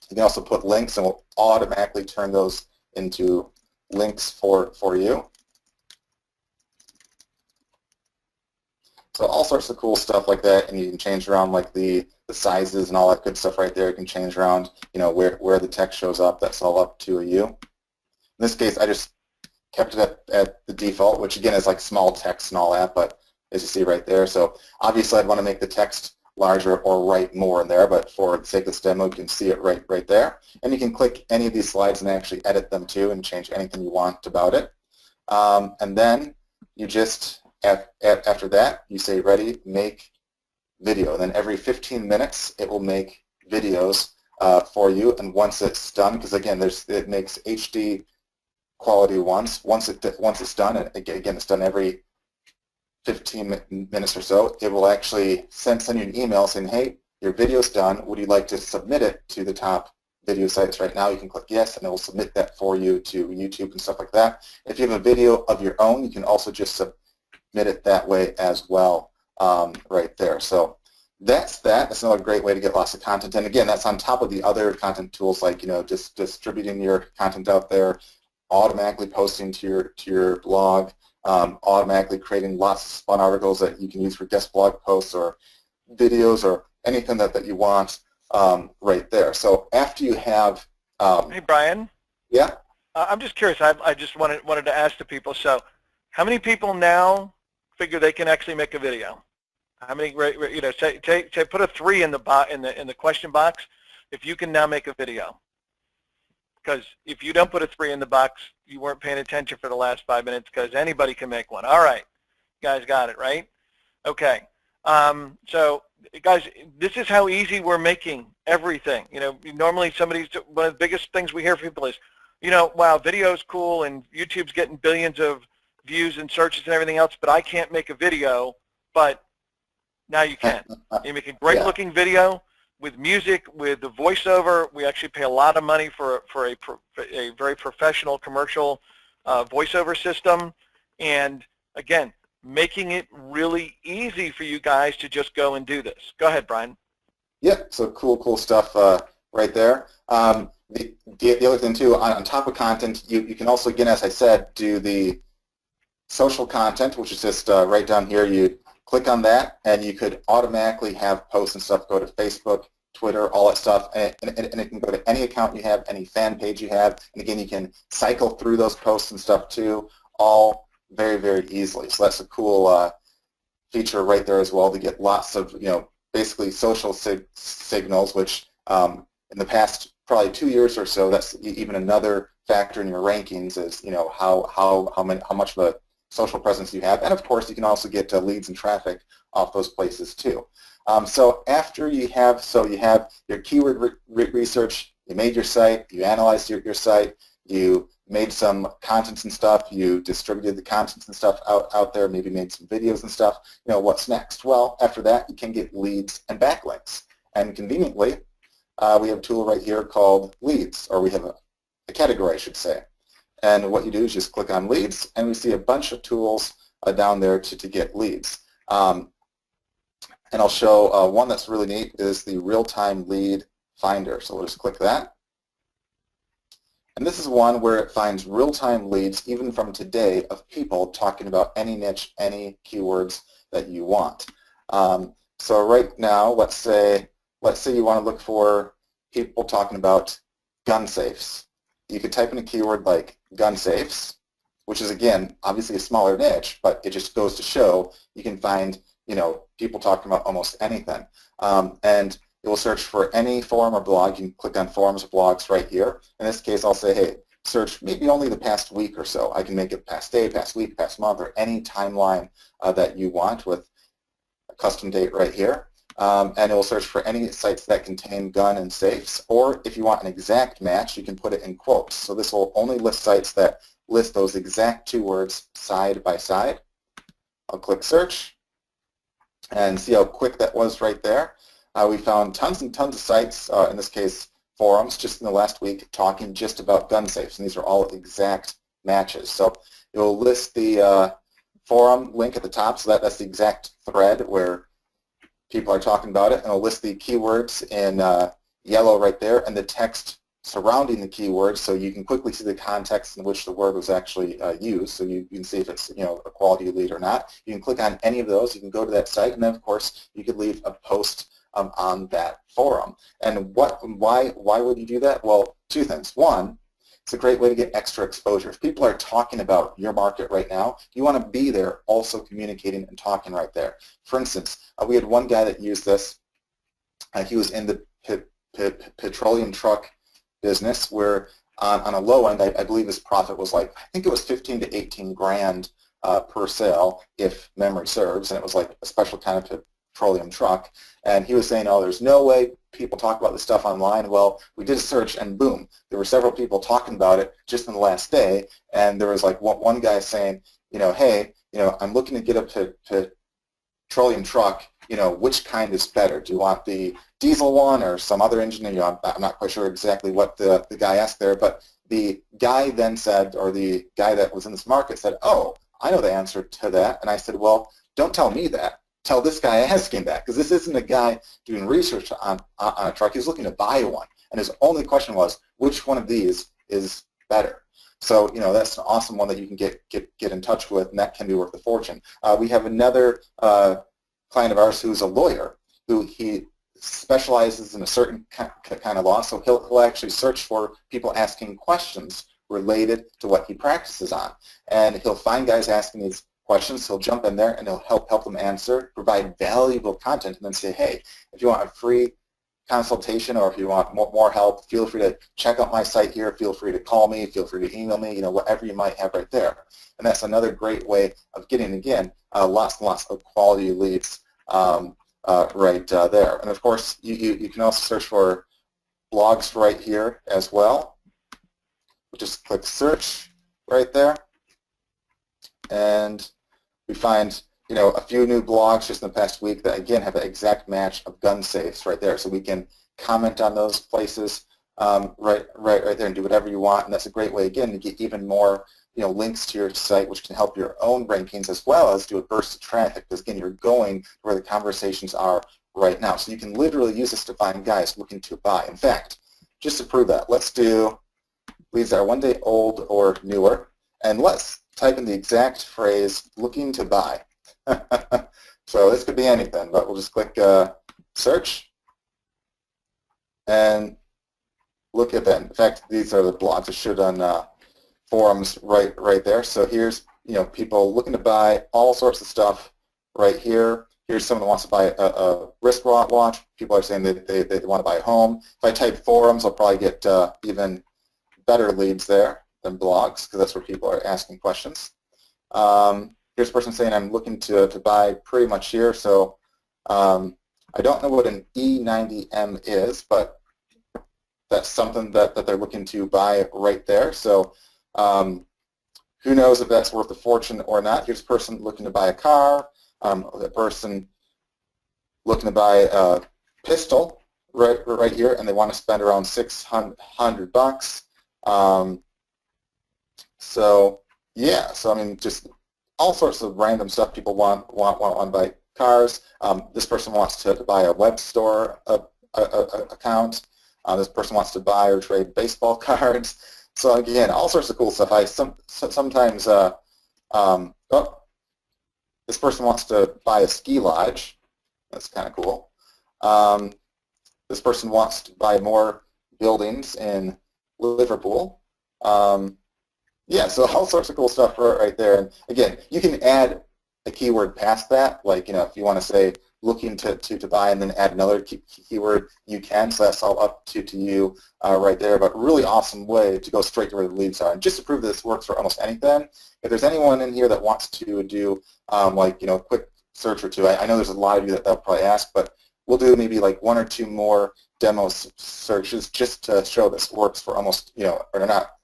You can also put links, and it will automatically turn those into links for you. So all sorts of cool stuff like that, and you can change around like the sizes and all that good stuff right there. You can change around, where the text shows up. That's all up to you. In this case, I just kept it at the default, which again is like small text and all that, but as you see right there. So obviously I'd want to make the text larger or write more in there, but for the sake of this demo, you can see it right there. And you can click any of these slides and actually edit them too and change anything you want about it. And then you just, after that, you say ready, make video. And then every 15 minutes, it will make videos for you. And once it's done, because again, it makes HD quality once it's done, and again, it's done every 15 minutes or so, it will actually send you an email saying, hey, your video's done. Would you like to submit it to the top video sites right now? You can click yes, and it will submit that for you to YouTube and stuff like that. If you have a video of your own, you can also just submit it that way as well, right there. So that's that. That's another great way to get lots of content. And again, that's on top of the other content tools like, just distributing your content out there, automatically posting to your blog, automatically creating lots of fun articles that you can use for guest blog posts or videos or anything that you want right there. So after you have... hey, Brian. Yeah? I'm just curious. I just wanted to ask the people, so how many people now figure they can actually make a video? How many, say put a 3 in the question box if you can now make a video. Because if you don't put a 3 in the box, you weren't paying attention for the last 5 minutes, because anybody can make one. All right. You guys got it, right? Okay. So, guys, this is how easy we're making everything. Normally one of the biggest things we hear from people is, wow, video's cool and YouTube's getting billions of views and searches and everything else, but I can't make a video. But now you can. You make a great-looking video with music, with the voiceover. We actually pay a lot of money for a very professional commercial voiceover system. And again, making it really easy for you guys to just go and do this. Go ahead, Brian. Yep, so cool stuff right there. The other thing too, on top of content, you can also, again, as I said, do the social content, which is just right down here. You click on that, and you could automatically have posts and stuff go to Facebook, Twitter, all that stuff, and it can go to any account you have, any fan page you have, and again, you can cycle through those posts and stuff too, all very easily. So that's a cool feature right there as well, to get lots of, basically social signals, which in the past probably 2 years or so, that's even another factor in your rankings is, how much of a social presence you have. And of course, you can also get leads and traffic off those places too. So after you have your keyword research, you made your site, you analyzed your site, you made some contents and stuff, you distributed the contents and stuff out there, maybe made some videos and stuff, what's next? Well, after that, you can get leads and backlinks. And conveniently, we have a tool right here called leads, or we have a category, I should say. And what you do is just click on leads, and we see a bunch of tools down there to get leads. And I'll show one that's really neat is the real-time lead finder. So we'll just click that. And this is one where it finds real-time leads, even from today, of people talking about any niche, any keywords that you want. So right now, let's say you want to look for people talking about gun safes. You could type in a keyword like gun safes, which is, again, obviously a smaller niche, but it just goes to show you can find, people talking about almost anything. And it will search for any forum or blog. You can click on forums or blogs right here. In this case, I'll say, hey, search maybe only the past week or so. I can make it past day, past week, past month, or any timeline that you want with a custom date right here. And it will search for any sites that contain gun and safes. Or if you want an exact match, you can put it in quotes. So this will only list sites that list those exact two words side by side. I'll click search and see how quick that was right there. We found tons and tons of sites, in this case forums just in the last week talking just about gun safes, and these are all exact matches. So you'll list the forum link at the top, so that's the exact thread where people are talking about it, and it'll list the keywords in yellow right there and the text surrounding the keywords, so you can quickly see the context in which the word was actually used, so you can see if it's a quality lead or not. You can click on any of those, you can go to that site, and then of course you could leave a post on that forum. And why would you do that? Well, two things. One, it's a great way to get extra exposure. If people are talking about your market right now, you want to be there also communicating and talking right there. For instance, we had one guy that used this. He was in the petroleum truck business where on a low end, I believe his profit was like, I think it was 15 to 18 grand per sale, if memory serves, and it was like a special kind of petroleum truck. And he was saying, oh, there's no way people talk about this stuff online. Well, we did a search, and boom, there were several people talking about it just in the last day. And there was like one guy saying, hey, I'm looking to get a petroleum truck. Which kind is better? Do you want the diesel one or some other engine? I'm not quite sure exactly what the guy asked there, but the guy then said, or the guy that was in this market said, oh, I know the answer to that. And I said, well, don't tell me that. Tell this guy asking that, because this isn't a guy doing research on a truck. He's looking to buy one, and his only question was, which one of these is better? So, that's an awesome one that you can get in touch with, and that can be worth a fortune. We have another client of ours who's a lawyer, who he specializes in a certain kind of law, so he'll actually search for people asking questions related to what he practices on. And he'll find guys asking these questions, he'll jump in there and he'll help them answer, provide valuable content, and then say, hey, if you want a free consultation or if you want more help, feel free to check out my site here, feel free to call me, feel free to email me, whatever you might have right there. And that's another great way of getting, again, lots and lots of quality leads right there. And of course, you can also search for blogs right here as well. Just click search right there, and we find a few new blogs just in the past week that again have an exact match of gun safes right there. So we can comment on those places right there and do whatever you want. And that's a great way again to get even more links to your site, which can help your own rankings as well as do a burst of traffic, because again you're going where the conversations are right now. So you can literally use this to find guys looking to buy. In fact, just to prove that, let's do leads that are 1 day old or newer, and let's type in the exact phrase looking to buy. So this could be anything, but we'll just click search and look at that. In fact, these are the blogs I showed on forums right there. So here's people looking to buy all sorts of stuff right here. Here's someone who wants to buy a wristwatch. People are saying that they want to buy a home. If I type forums, I'll probably get even better leads there than blogs, because that's where people are asking questions. Here's a person saying, I'm looking to buy pretty much here. So I don't know what an E90M is, but that's something that they're looking to buy right there. So who knows if that's worth a fortune or not. Here's a person looking to buy a car, a person looking to buy a pistol right here, and they want to spend around $600. So yeah, so I mean, just all sorts of random stuff. People want to buy cars. This person wants to buy a web store account. This person wants to buy or trade baseball cards. So again, all sorts of cool stuff. Sometimes this person wants to buy a ski lodge. That's kind of cool. This person wants to buy more buildings in Liverpool. Yeah, so all sorts of cool stuff right there. And again, you can add a keyword past that, like if you want to say looking to buy and then add another keyword, you can. So that's all up to you right there. But really awesome way to go straight to where the leads are. And just to prove this works for almost anything, if there's anyone in here that wants to do quick search or two, I know there's a lot of you that'll probably ask, but we'll do maybe like 1 or 2 more demo searches just to show this works for almost, or not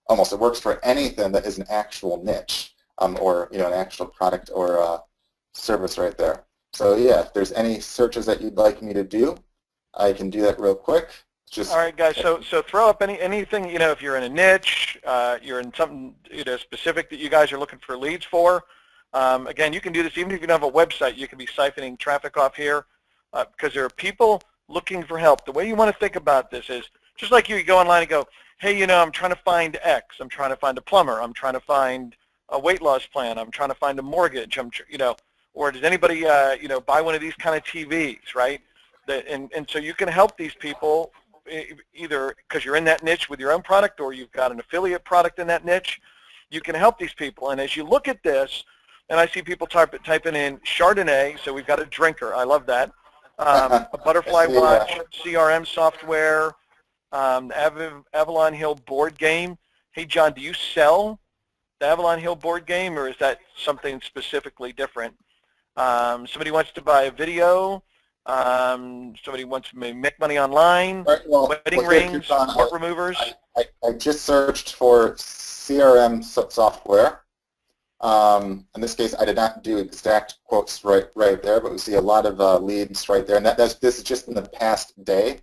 almost, it works for anything that is an actual niche or an actual product or service right there. So yeah, if there's any searches that you'd like me to do, I can do that real quick. Just All right, guys. So throw up anything, if you're in a niche, you're in something specific that you guys are looking for leads for. Again, you can do this even if you don't have a website. You can be siphoning traffic off here because there are people looking for help. The way you want to think about this is just like you go online and go, hey, I'm trying to find X. I'm trying to find a plumber. I'm trying to find a weight loss plan. I'm trying to find a mortgage. Or does anybody, buy one of these kind of TVs, right? And so you can help these people either because you're in that niche with your own product or you've got an affiliate product in that niche. You can help these people. And as you look at this, and I see people typing in Chardonnay, so we've got a drinker. I love that. A butterfly watch, CRM software, Avalon Hill board game. Hey, John, do you sell the Avalon Hill board game, or is that something specifically different? Somebody wants to buy a video. Somebody wants to make money online, right, wedding rings, smart removers. I just searched for CRM software. In this case, I did not do exact quotes right there, but we see a lot of leads right there. And this is just in the past day.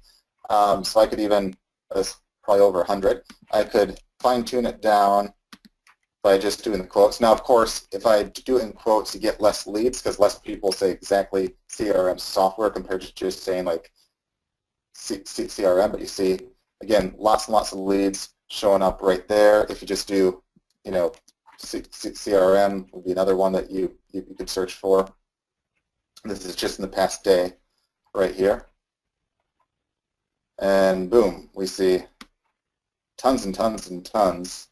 So I could even, that's probably over 100. I could fine-tune it down by just doing the quotes. Now, of course, if I do it in quotes, you get less leads because less people say exactly CRM software compared to just saying like CRM. But you see, again, lots and lots of leads showing up right there. If you just do, CRM would be another one that you could search for. This is just in the past day right here. And boom, we see tons and tons and tons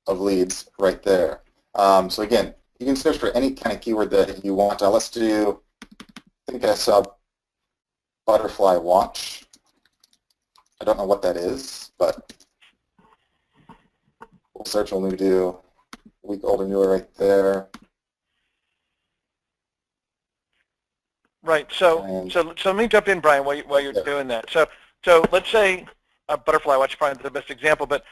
of leads right there. So again, you can search for any kind of keyword that you want. Let's do, I think I saw butterfly watch. I don't know what that is, but we'll search when we do week old or newer right there. Right. So let me jump in, Brian, while you're doing that. So let's say a butterfly watch is probably the best example, but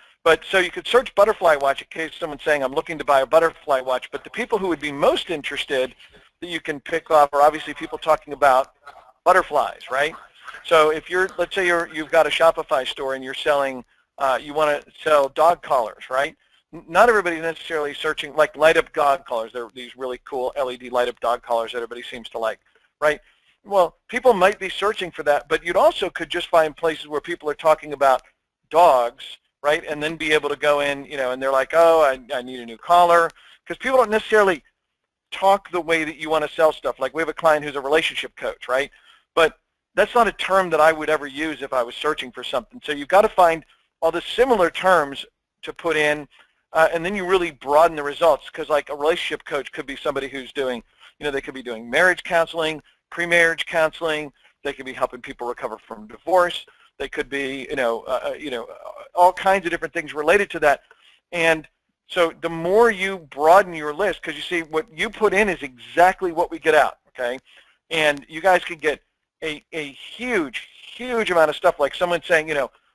so you could search butterfly watch in case someone's saying I'm looking to buy a butterfly watch. But the people who would be most interested that you can pick off are obviously people talking about butterflies, right? So if let's say you've got a Shopify store and you're selling, you want to sell dog collars, right? Not everybody's necessarily searching like light-up dog collars. They're these really cool LED light-up dog collars that everybody seems to like, right? Well, people might be searching for that, but you'd also could just find places where people are talking about dogs, right? And then be able to go in, and they're like, oh, I need a new collar. Because people don't necessarily talk the way that you want to sell stuff. Like we have a client who's a relationship coach, right? But that's not a term that I would ever use if I was searching for something. So you've got to find all the similar terms to put in, and then you really broaden the results. Because like a relationship coach could be somebody who's doing, they could be doing marriage counseling, pre-marriage counseling. They could be helping people recover from divorce. They could be, all kinds of different things related to that. And so the more you broaden your list, because you see what you put in is exactly what we get out, okay? And you guys could get a huge, huge amount of stuff, like someone saying,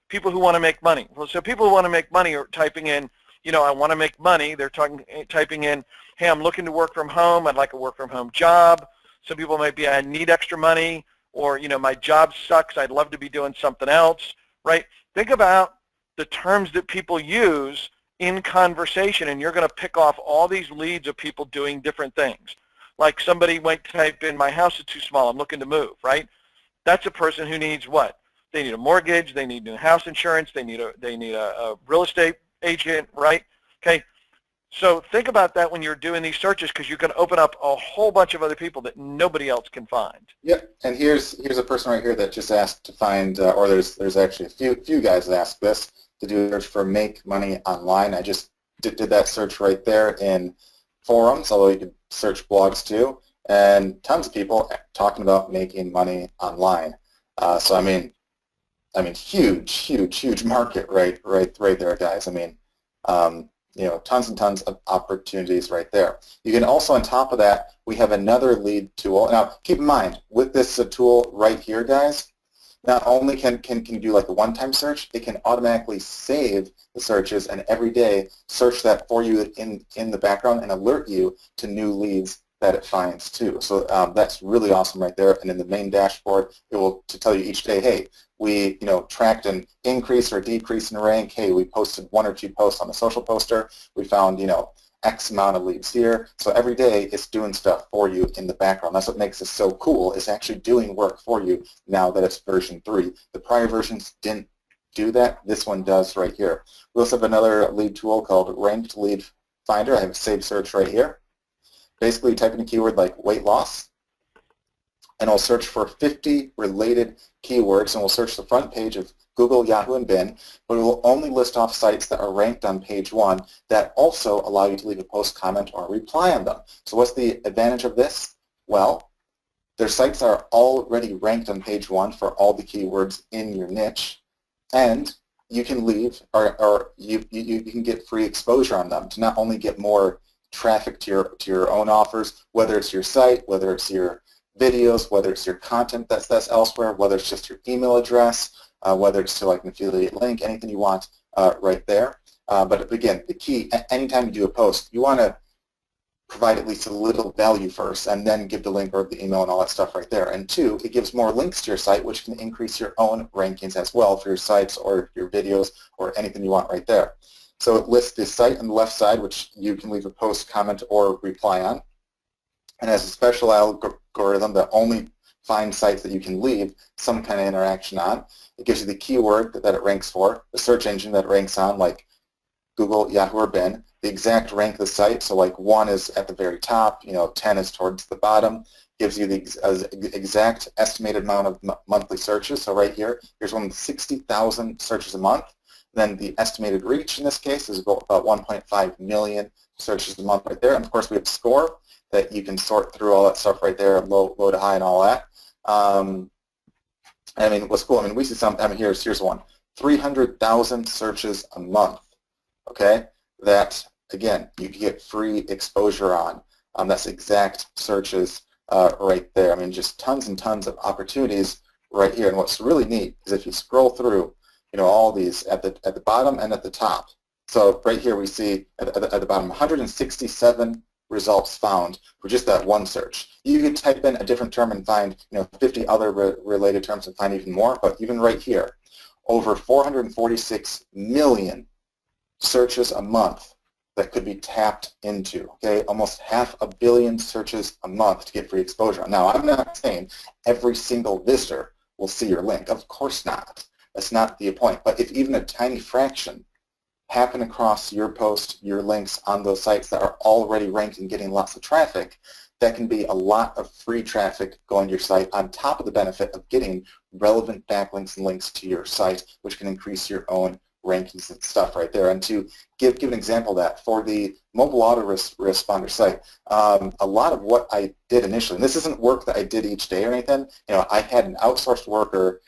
people who want to make money. Well, so people who want to make money are typing in, I want to make money. They're typing in, hey, I'm looking to work from home. I'd like a work from home job. Some people might be, I need extra money, or, my job sucks. I'd love to be doing something else, right? Think about the terms that people use in conversation, and you're going to pick off all these leads of people doing different things. Like somebody might type in, my house is too small. I'm looking to move, right? That's a person who needs what? They need a mortgage. They need new house insurance. They need a real estate agent, right? Okay. So think about that when you're doing these searches, because you can open up a whole bunch of other people that nobody else can find. Yep, and here's a person right here that just asked to find, or there's actually a few guys that asked this, to do a search for make money online. I just did that search right there in forums, although you could search blogs too, and tons of people talking about making money online. So I mean, huge market right there, guys. I mean, tons and tons of opportunities right there. You can also, on top of that, we have another lead tool. Now, keep in mind, with this tool right here, guys, not only can you do like a one-time search, it can automatically save the searches and every day search that for you in the background and alert you to new leads that it finds too. So that's really awesome right there. And in the main dashboard, it will to tell you each day, hey, we tracked an increase or decrease in rank. Hey, we posted 1 or 2 posts on the social poster. We found X amount of leads here. So every day it's doing stuff for you in the background. That's what makes this so cool. It's actually doing work for you now that it's version 3. The prior versions didn't do that. This one does right here. We also have another lead tool called Ranked Lead Finder. I have a saved search right here. Basically, type in a keyword like weight loss, and I'll search for 50 related keywords, and we'll search the front page of Google, Yahoo, and Bing, but it will only list off sites that are ranked on page 1 that also allow you to leave a post, comment, or reply on them. So what's the advantage of this? Well, their sites are already ranked on page 1 for all the keywords in your niche, and you can leave, or you can get free exposure on them to not only get more traffic to your own offers, whether it's your site, whether it's your videos, whether it's your content that's elsewhere, whether it's just your email address, whether it's to like an affiliate link, anything you want right there. But again, the key, anytime you do a post, you want to provide at least a little value first and then give the link or the email and all that stuff right there. And 2, it gives more links to your site, which can increase your own rankings as well for your sites or your videos or anything you want right there. So it lists the site on the left side, which you can leave a post, comment, or reply on. And has a special algorithm that only finds sites that you can leave some kind of interaction on. It gives you the keyword that it ranks for, the search engine that it ranks on, like Google, Yahoo, or Bing, the exact rank of the site, so like 1 is at the very top, 10 is towards the bottom, gives you the exact estimated amount of monthly searches. So right here, here's one with 60,000 searches a month. Then the estimated reach in this case is about 1.5 million searches a month right there. And of course we have score that you can sort through all that stuff right there, low to high and all that. I mean, what's cool, we see some, here's one, 300,000 searches a month, okay? That, again, you can get free exposure on. That's exact searches right there. Just tons and tons of opportunities right here. And what's really neat is if you scroll through, all these at the bottom and at the top. So right here we see at the bottom 167 results found for just that one search. You could type in a different term and find 50 other related terms and find even more, but even right here, over 446 million searches a month that could be tapped into, okay? Almost 500 million searches a month to get free exposure. Now, I'm not saying every single visitor will see your link. Of course not. That's not the point. But if even a tiny fraction happen across your post, your links on those sites that are already ranked and getting lots of traffic, that can be a lot of free traffic going to your site on top of the benefit of getting relevant backlinks and links to your site, which can increase your own rankings and stuff right there. And to give an example of that, for the mobile autoresponder site, a lot of what I did initially, and this isn't work that I did each day or anything, I had an outsourced worker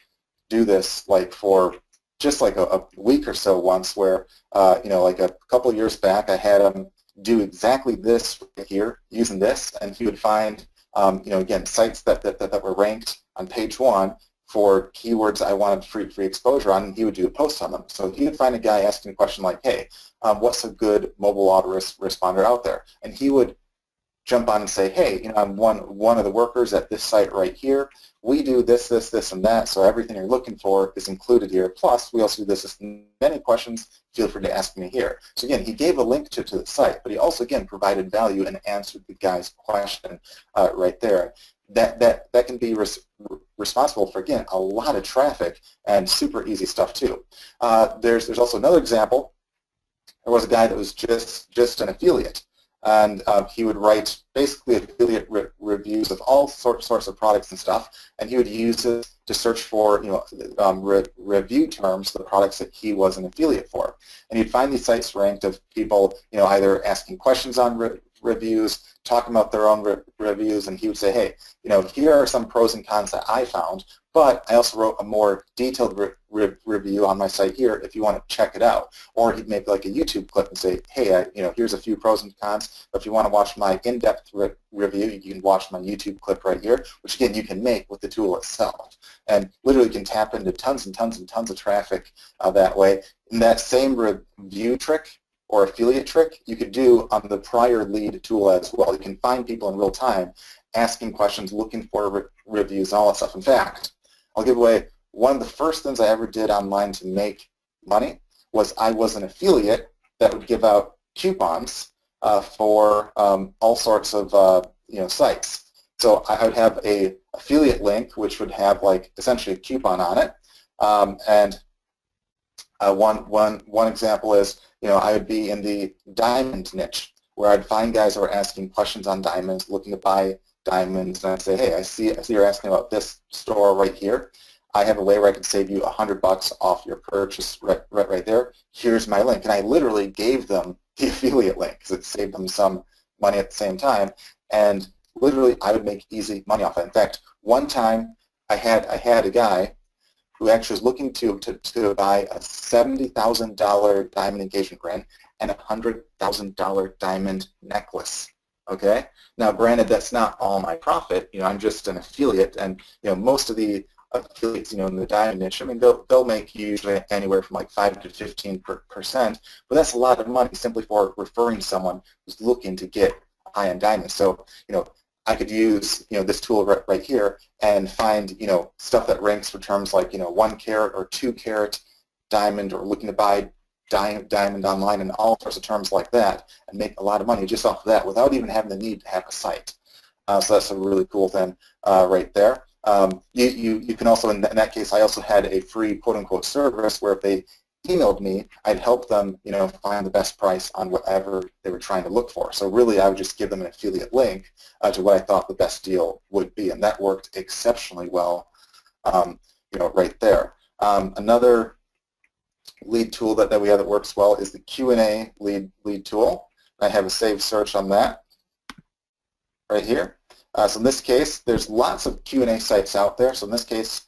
do this like for just like a week or so once where, like a couple years back, I had him do exactly this right here using this, and he would find, again, sites that were ranked on page 1 for keywords I wanted free exposure on, and he would do a post on them. So he would find a guy asking a question like, hey, what's a good mobile autoresponder out there? And he would jump on and say, hey, I'm one of the workers at this site right here. We do this, and that, so everything you're looking for is included here. Plus, we also do this. Many questions, feel free to ask me here. So again, he gave a link to the site, but he also, again, provided value and answered the guy's question right there. That can be responsible for, again, a lot of traffic and super easy stuff too. There's also another example. There was a guy that was just an affiliate, and he would write basically affiliate reviews of all sorts of products and stuff, and he would use it to search for review terms for the products that he was an affiliate for. And he'd find these sites ranked of people either asking questions on reviews, talking about their own reviews, and he would say, hey, here are some pros and cons that I found, but I also wrote a more detailed review on my site here if you want to check it out. Or he'd make like a YouTube clip and say, hey, here's a few pros and cons, but if you want to watch my in-depth review, you can watch my YouTube clip right here, which again you can make with the tool itself. And literally can tap into tons and tons and tons of traffic that way. And that same review trick or affiliate trick you could do on the prior lead tool as well. You can find people in real time asking questions, looking for reviews, and all that stuff. In fact, I'll give away one of the first things I ever did online to make money was I was an affiliate that would give out coupons for all sorts of sites. So I would have a affiliate link which would have like essentially a coupon on it, and one example is I would be in the diamond niche where I'd find guys who are asking questions on diamonds, looking to buy diamonds, and I'd say, hey, I see you're asking about this store right here. I have a way where I can save you $100 off your purchase right there. Here's my link. And I literally gave them the affiliate link because it saved them some money at the same time. And literally, I would make easy money off it. In fact, one time I had a guy who actually was looking to buy a $70,000 diamond engagement ring and a $100,000 diamond necklace. Okay. Now, granted, that's not all my profit. I'm just an affiliate, and most of the affiliates, in the diamond niche, I mean, they'll make usually anywhere from like 5 to 15%, but that's a lot of money simply for referring someone who's looking to get high-end diamonds. So, I could use, this tool right here and find, stuff that ranks for terms like, 1 carat or 2 carat diamond, or looking to buy diamond online, and all sorts of terms like that, and make a lot of money just off of that without even having the need to have a site. So that's a really cool thing right there. You can also, in that case, I also had a free quote-unquote service where if they emailed me, I'd help them, find the best price on whatever they were trying to look for. So really, I would just give them an affiliate link to what I thought the best deal would be, and that worked exceptionally well, right there. Another lead tool that we have that works well is the Q&A lead tool. I have a saved search on that right here. So in this case, there's lots of Q&A sites out there. So in this case,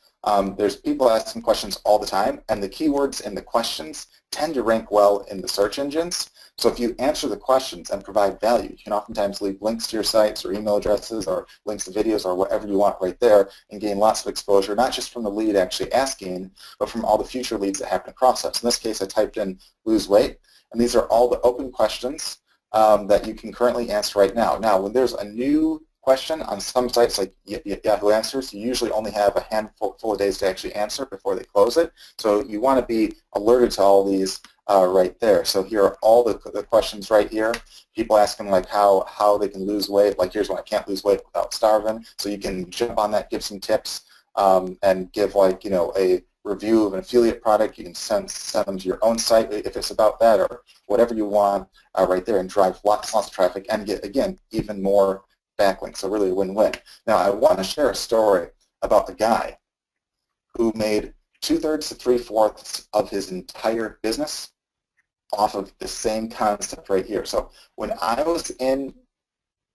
there's people asking questions all the time, and the keywords in the questions tend to rank well in the search engines. So if you answer the questions and provide value, you can oftentimes leave links to your sites or email addresses or links to videos or whatever you want right there, and gain lots of exposure, not just from the lead actually asking, but from all the future leads that happen across us. In this case, I typed in lose weight, and these are all the open questions that you can currently answer right now. Now, when there's a new question on some sites like Yahoo Answers, you usually only have a handful of days to actually answer before they close it. So you want to be alerted to all these right there. So here are all the questions right here. People asking like how they can lose weight. Like here's one: I can't lose weight without starving. So you can jump on that, give some tips, and give like a review of an affiliate product. You can send them to your own site if it's about that, or whatever you want right there, and drive lots of traffic and get, again, even more backlinks. So really a win-win. Now I want to share a story about the guy who made 2/3 to 3/4 of his entire business off of the same concept right here. So when I was in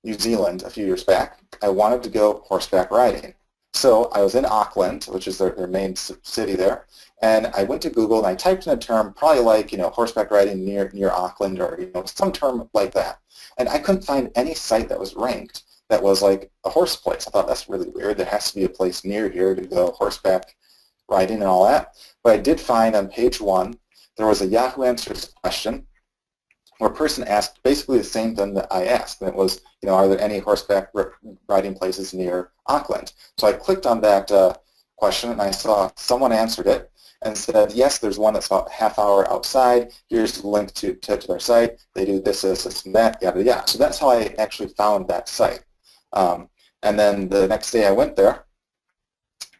New Zealand a few years back, I wanted to go horseback riding. So I was in Auckland, which is their main city there, and I went to Google and I typed in a term probably like horseback riding near Auckland, or some term like that, and I couldn't find any site that was ranked that was like a horse place. I thought that's really weird. There has to be a place near here to go horseback riding and all that. But I did find on page 1 there was a Yahoo Answers question where a person asked basically the same thing that I asked, and it was, are there any horseback riding places near Auckland? So I clicked on that question, and I saw someone answered it and said, yes, there's one that's about a half hour outside. Here's the link to their site. They do this, and that, yada, yada. So that's how I actually found that site. And then the next day I went there,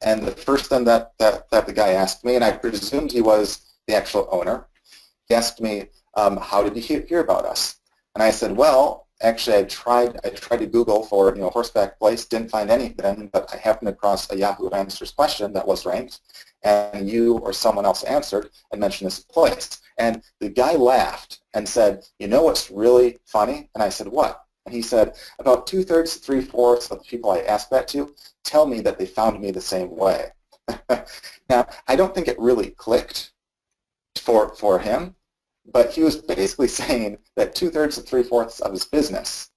and the first thing that the guy asked me, and I presumed he was the actual owner, he asked me, how did you hear about us? And I said, well, actually I tried to Google for horseback place, didn't find anything, but I happened across a Yahoo Answers question that was ranked, and you or someone else answered and mentioned this place. And the guy laughed and said, you know what's really funny? And I said, what? And he said, about 2/3 to 3/4 of the people I asked that to tell me that they found me the same way. Now, I don't think it really clicked for him, but he was basically saying that 2/3 to 3/4 of his business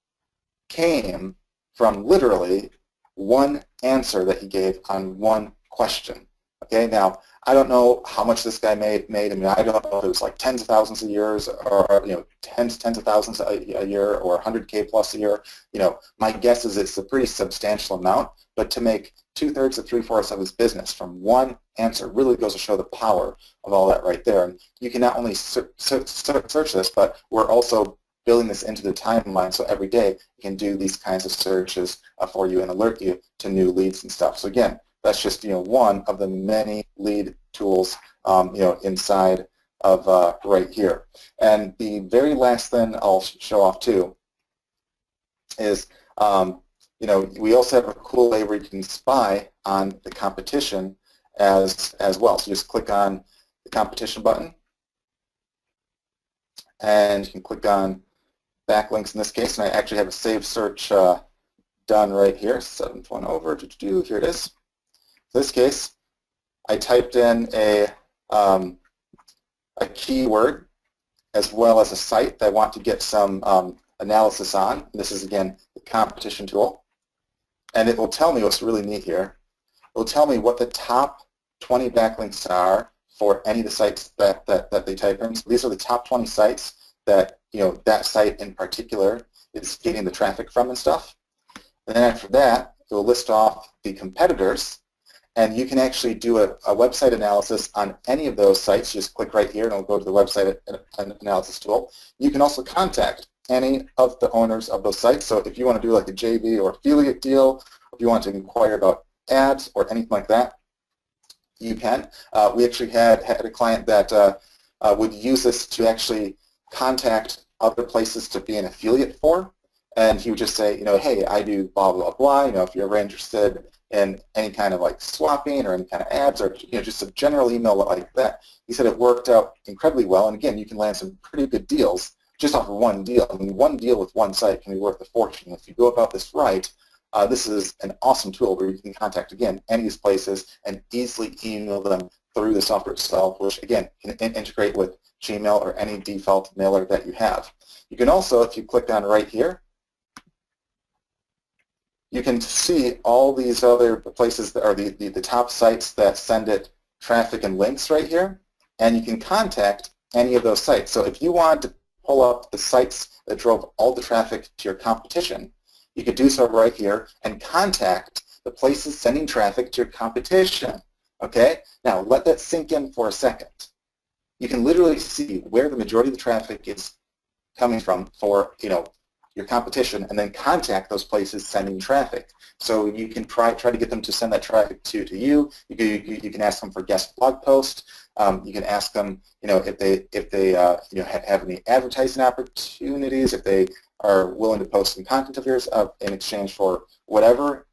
came from literally one answer that he gave on one question. Okay, now I don't know how much this guy made. I mean, I don't know if it was like tens of thousands of years, or tens of thousands a year, or 100K plus a year. My guess is it's a pretty substantial amount. But to make 2/3 to 3/4 of his business from one answer really goes to show the power of all that right there. And you can not only search this, but we're also building this into the timeline, so every day you can do these kinds of searches for you and alert you to new leads and stuff. So again, that's just one of the many lead tools inside of right here. And the very last thing I'll show off too is we also have a cool way where you can spy on the competition as well. So just click on the competition button, and you can click on backlinks in this case, and I actually have a saved search done right here. 7th one over, here it is. In this case, I typed in a keyword as well as a site that I want to get some analysis on. This is, again, the competition tool. And it will tell me what's really neat here. It will tell me what the top 20 backlinks are for any of the sites that they type in. So these are the top 20 sites that that site in particular is getting the traffic from and stuff. And then after that, it will list off the competitors, and you can actually do a website analysis on any of those sites. Just click right here and it'll go to the website analysis tool. You can also contact any of the owners of those sites. So if you want to do like a JV or affiliate deal, if you want to inquire about ads or anything like that, you can. We actually had a client that would use this to actually contact other places to be an affiliate for, and he would just say, hey, I do blah, blah, blah, if you're ever interested in any kind of like swapping or any kind of ads, or just a general email like that. He said it worked out incredibly well, and again, you can land some pretty good deals just off of one deal. I mean, one deal with one site can be worth a fortune. If you go about this right, this is an awesome tool where you can contact, again, any of these places and easily email them through the software itself, which, again, can integrate with Gmail or any default mailer that you have. You can also, if you click on right here, you can see all these other places that are the top sites that send it traffic and links right here, and you can contact any of those sites. So if you want to pull up the sites that drove all the traffic to your competition, you could do so right here and contact the places sending traffic to your competition. Okay? Now let that sink in for a second. You can literally see where the majority of the traffic is coming from for your competition, and then contact those places sending traffic. So you can try to get them to send that traffic to you. You can ask them for guest blog posts. You can ask them if they have any advertising opportunities, if they are willing to post some content of yours in exchange for whatever,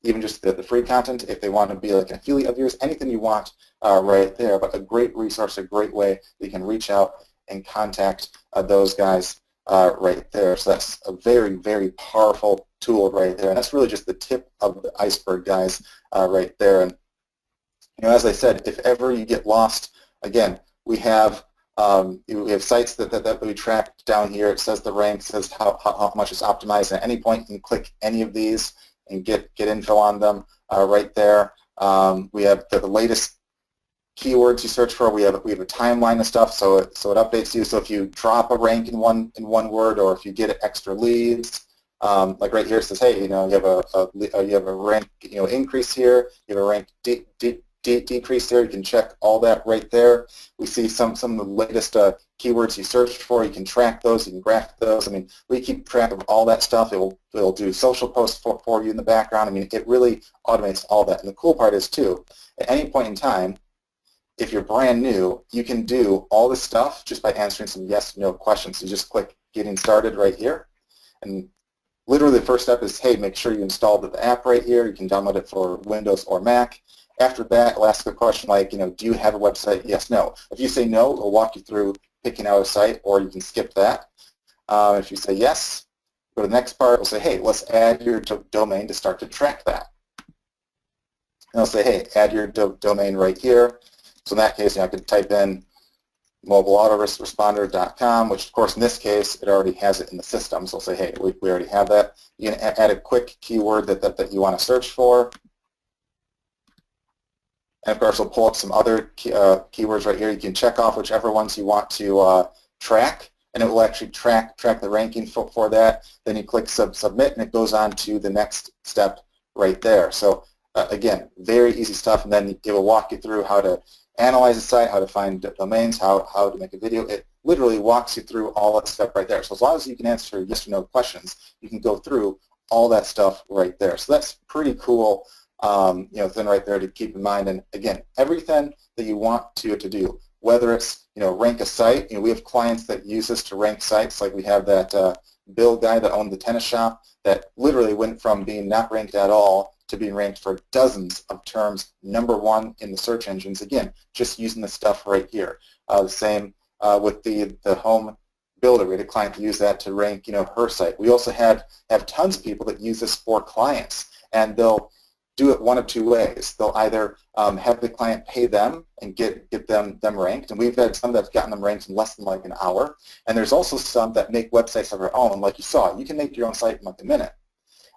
even just the free content, if they want to be like an affiliate of yours, anything you want right there. But a great resource, a great way that you can reach out and contact those guys right there. So that's a very, very powerful tool right there. And that's really just the tip of the iceberg, guys, right there. And as I said, if ever you get lost, again, we have sites that we track down here. It says the rank, says how much is optimized. At any point, you can click any of these and get info on them right there. We have the latest keywords you search for. We have a timeline of stuff, so it updates you. So if you drop a rank in one word, or if you get extra leads, like right here it says, hey, you have a rank increase here, you have a rank decrease there. You can check all that right there. We see some of the latest keywords you searched for. You can track those. You can graph those. I mean, we keep track of all that stuff. It'll do social posts for you in the background. I mean, it really automates all that. And the cool part is too, at any point in time, if you're brand new, you can do all this stuff just by answering some yes/no questions. You just click Getting Started right here, and literally the first step is, hey, make sure you installed the app right here. You can download it for Windows or Mac. After that, it'll ask a question like, do you have a website? Yes, no. If you say no, it'll walk you through picking out a site, or you can skip that. If you say yes, go to the next part. It'll say, hey, let's add your domain to start to track that. And it'll say, hey, add your domain right here. So in that case, I could type in mobileautoresponder.com, which of course in this case, it already has it in the system. So I'll say, hey, we already have that. You can add a quick keyword that you want to search for. And of course, we'll pull up some other keywords right here. You can check off whichever ones you want to track, and it will actually track the ranking for that. Then you click submit, and it goes on to the next step right there. So again, very easy stuff, and then it will walk you through how to analyze the site, how to find domains, how to make a video. It literally walks you through all that stuff right there. So as long as you can answer yes or no questions, you can go through all that stuff right there. So that's pretty cool, thing right there to keep in mind. And again, everything that you want to do, whether it's rank a site. We have clients that use this to rank sites. Like we have that Bill guy that owned the tennis shop that literally went from being not ranked at all to being ranked for dozens of terms, #1 in the search engines. Again, just using the stuff right here. The same with the home builder. We had a client to use that to rank, her site. We also have tons of people that use this for clients, and they'll do it one of two ways. They'll either have the client pay them and get them ranked, and we've had some that have gotten them ranked in less than like an hour. And there's also some that make websites of their own. Like you saw, you can make your own site in like a minute.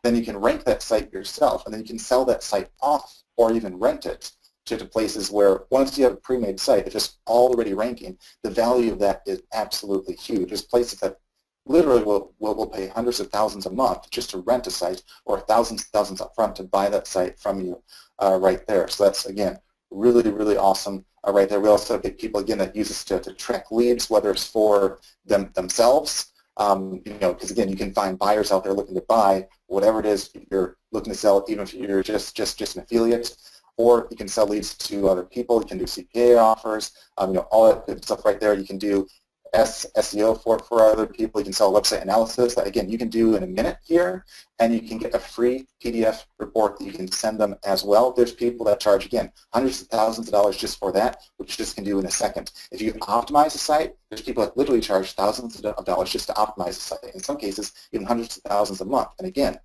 Then you can rank that site yourself, and then you can sell that site off or even rent it to places where once you have a pre-made site, if it's already ranking, the value of that is absolutely huge. There's places that literally will pay hundreds of thousands a month just to rent a site, or thousands up front to buy that site from you right there. So that's, again, really, really awesome right there. We also get people, again, that use this to track leads, whether it's for themselves, because again, you can find buyers out there looking to buy whatever it is you're looking to sell, even if you're just an affiliate, or you can sell leads to other people. You can do CPA offers, all that good stuff right there. You can do SEO for other people. You can sell website analysis that, again, you can do in a minute here, and you can get a free PDF report that you can send them as well. There's people that charge, again, hundreds of thousands of dollars just for that, which just can do in a second. If you optimize a site, there's people that literally charge thousands of dollars just to optimize a site. In some cases, even hundreds of thousands a month. And again,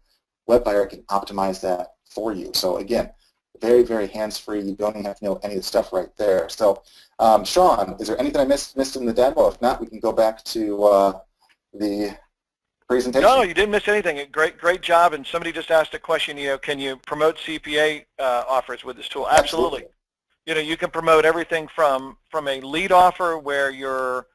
Webfire can optimize that for you. So again, very, very hands-free. You don't even have to know any of the stuff right there. So, Shawn, is there anything I missed in the demo? If not, we can go back to the presentation. No, you didn't miss anything. Great job. And somebody just asked a question. Can you promote CPA offers with this tool? Absolutely. You can promote everything from a lead offer where you're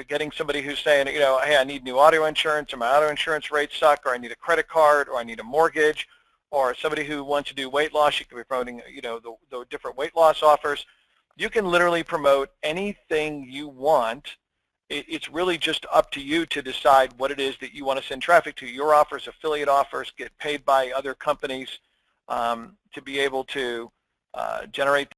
getting somebody who's saying, hey, I need new auto insurance, or my auto insurance rates suck, or I need a credit card, or I need a mortgage. Or somebody who wants to do weight loss, you could be promoting, the different weight loss offers. You can literally promote anything you want. It's really just up to you to decide what it is that you want to send traffic to. Your offers, affiliate offers, get paid by other companies to be able to generate